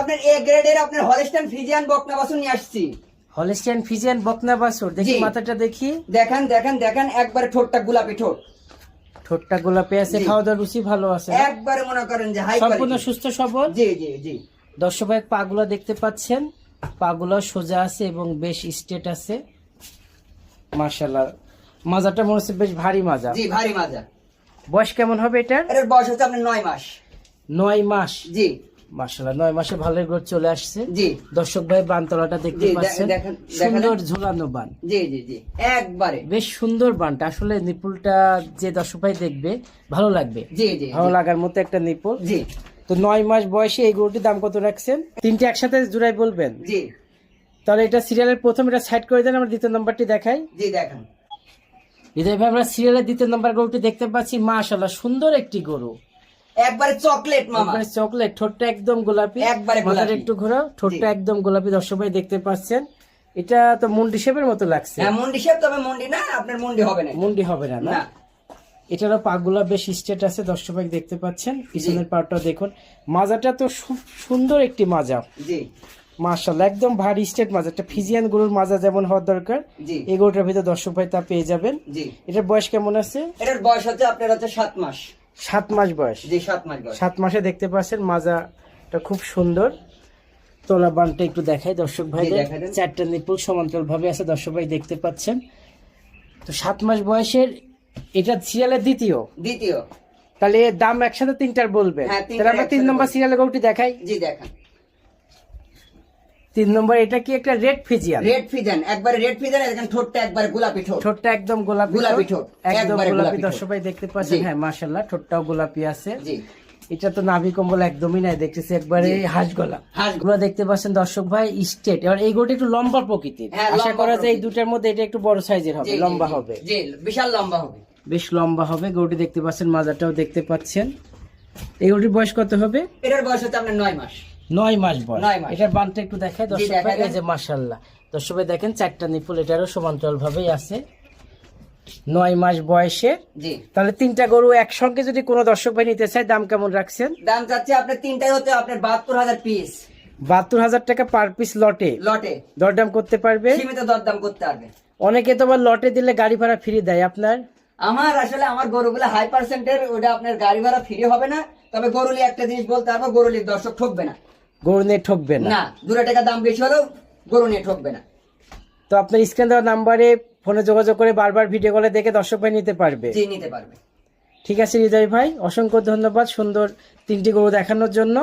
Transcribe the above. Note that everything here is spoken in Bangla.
আপনার এ গ্রেডের আপনার হলস্টাইন ফ্রিজিয়ান বকনা বাছুর নিয়ে আসছি। হলস্টাইন ফ্রিজিয়ান বকনা বাছুর, দেখি জি। মাথাটা দেখি। দেখেন দেখেন দেখেন, একবারে ঠোঁটটা গোলাপি ঠোঁট, ঠোঁটটা গোলাপি আছে, জি। খাওয়া দাওয়ার রুচি ভালো আছে না? একবারে মনে করেন যে হাই সম্পূর্ণ কোয়ালিটি। সুস্থ সবল। জি জি জি। দর্শক ভাই পাগুলা দেখতে পাচ্ছেন, পাগুলা সোজা আছে এবং বেশ স্ট্রেট আছে। মাশাআল্লাহ, মাজাটা মনে হচ্ছে বেশ ভারী মাজা। জি ভারী মাজা। বয়স কেমন হবে এটার? এর বয়স হচ্ছে আপনার 9 মাস। 9 মাস। জি মাশাআল্লাহ, 9 মাসে ভালোই গ্রোথ চলে আসছে। জি দর্শক ভাই বানতলাটা দেখতে জি, পাচ্ছেন, দেখেন, সুন্দর ঝুলানো বান। জি জি জি একবারে বেশ সুন্দর বানটা, আসলে নিপুলটা যে দর্শক ভাই দেখবে ভালো লাগবে। জি জি ভালো লাগার মতো একটা নিপুল। জি তো 9 মাস বয়সে এই গরুটির দাম কত রাখছেন? তিনটে একসাথে জোড়াই বলবেন? জি তাহলে এটা সিরিয়ালের প্রথম, এটা সাইড করে দেন, আমরা দ্বিতীয় নাম্বারটি দেখাই। জি দেখেন। হৃদয় ভাই আমরা সিরিয়ালের দ্বিতীয় নাম্বার গরুটি দেখতে পাচ্ছি। মাশাআল্লাহ, সুন্দর একটি গরু, একবারে চকলেট মামা। একবারে চকলেট, ঠোঁটটা একদম গোলাপি, একবারে মাথাটা গোলাপি। একটু ঘোরাও, ঠোঁটটা জি। একদম গোলাপি। দর্শক ভাই দেখতে পাচ্ছেন, এটা তো মুন্ডি শেপের মতো লাগছে। হ্যাঁ মুন্ডি শেপ, তবে মুন্ডি না, আপনার মুন্ডি হবে না। মুন্ডি হবে না না? না। এটারও পাগুলা বেশ স্ট্রেট আছে, দর্শক ভাই দেখতে পাচ্ছেন। পিছনের পাটটা দেখুন, মাজাটা তো খুব সুন্দর একটি মাজা। জি মাশাআল্লাহ, একদম ভারী স্ট্রেট মাজা। একটা ফিজিয়ান গরুর মাজা যেমন হওয়ার দরকার, জি এই গরুটার ভিতরে দর্শক ভাই তা পেয়ে যাবেন। জি। এটার বয়স কেমন আছে? এটার বয়স হচ্ছে আপনার হচ্ছে 7 মাস। 7 মাস বয়স। জি 7 মাস বয়স। 7 মাসে দেখতে পাচ্ছেন মাজাটা খুব সুন্দর। তোলা বানটা একটু দেখাই দর্শক ভাই, জি, দেখাই দেন। 4টা নিপুল সমান্তরাল ভাবে আছে, দর্শক ভাই দেখতে পাচ্ছেন। তো 7 মাস বয়সের, এটা সিরিয়ালের দ্বিতীয়। দ্বিতীয়। তাহলে এর দাম একসাথে তিনটার বলবেন। হ্যাঁ, তিনটার তাহলে আমরা 3 একসাথে নম্বর বলবো। সিরিয়ালের গরুটি দেখাই। জি দেখেন। 3 নম্বর, এটা কি একটা রেড ফিজিয়ান? রেড ফিজান, একবারে রেড ফিজান। দেখেন ঠোঁটটা একবারে গোলাপি ঠোঁট। ঠোঁটটা একদম গোলাপি গোলাপি ঠোঁট, একদম একবারে গোলাপি। গোলাপি দর্শক ঠোঁট। ভাই দেখতে পাচ্ছেন, জি। হ্যাঁ মাশাআল্লাহ, ঠোঁটটাও গোলাপি আছে। জি এটা তো নাভি কম্বল একদমই নাই, দেখতেছি একবারে জি। হাঁস গলা। হাঁস গুলো দেখতে পাচ্ছেন দর্শক ভাই স্ট্রেট। এবার এই গরুটা একটু লম্বা প্রকৃতির, হ্যাঁ, আশা লম্বা করা যায় এই প্রকৃতির। দুটার মধ্যে এটা একটু বড় সাইজের হবে, জি, জি, লম্বা জি, হবে, জি বিশাল লম্বা হবে। বেশ লম্বা হবে গরুটি। দেখতে পাচ্ছেন মাজাটাও দেখতে পাচ্ছেন। এই গরুটির বয়স কত হবে? এটার বয়স হচ্ছে আপনার 9 মাস। 9 মাস বয়স। 9 মাস। এটার বানটা একটু দেখায় জি, দর্শক ভাই। দেখাই দেন। এই যে মাশাআল্লাহ, দর্শক ভাই দেখেন 4টা নিপুল, এটারও সমান্তরাল ভাবেই আছে। 9 মাস বয়সে। জি। তাহলে 3টা গরু একসঙ্গে যদি কোনো দর্শক ভাই নিতে চায়, দাম কেমন রাখছেন? দাম চাচ্ছে আপনার তিনটাই হচ্ছে আপনার 72,000 পিস। 72,000 টাকা পার পিস লটে। লটে দরদাম করতে পারবে? সীমিত দরদাম করতে পারবে। অনেকে তো আবার লটে দিলে গাড়ি ভাড়া ফ্রি দেয়, আপনার? আমার আসলে আমার গরুগুলো হাই পার্সেন্টের, ওটা আপনার গাড়ি ভাড়া ফ্রি হবে না। তবে গরুলি একটা জিনিস বলতে পারবো, গরুলির দর্শক ঠকবে না। গরু নিয়ে ঠকবে না। না, 2 টাকা দাম বেশি হলেও গরু নিয়ে ঠকবে না। তো আপনার স্ক্রিন দেওয়া নাম্বারে ফোনে যোগাযোগ করে বারবার ভিডিও কলে দেখে দর্শক ভাই নিতে পারবে। জি নিতে পারবে। ঠিক আছে হৃদয় ভাই, অসংখ্য ধন্যবাদ সুন্দর 3টি গরু দেখানোর জন্য।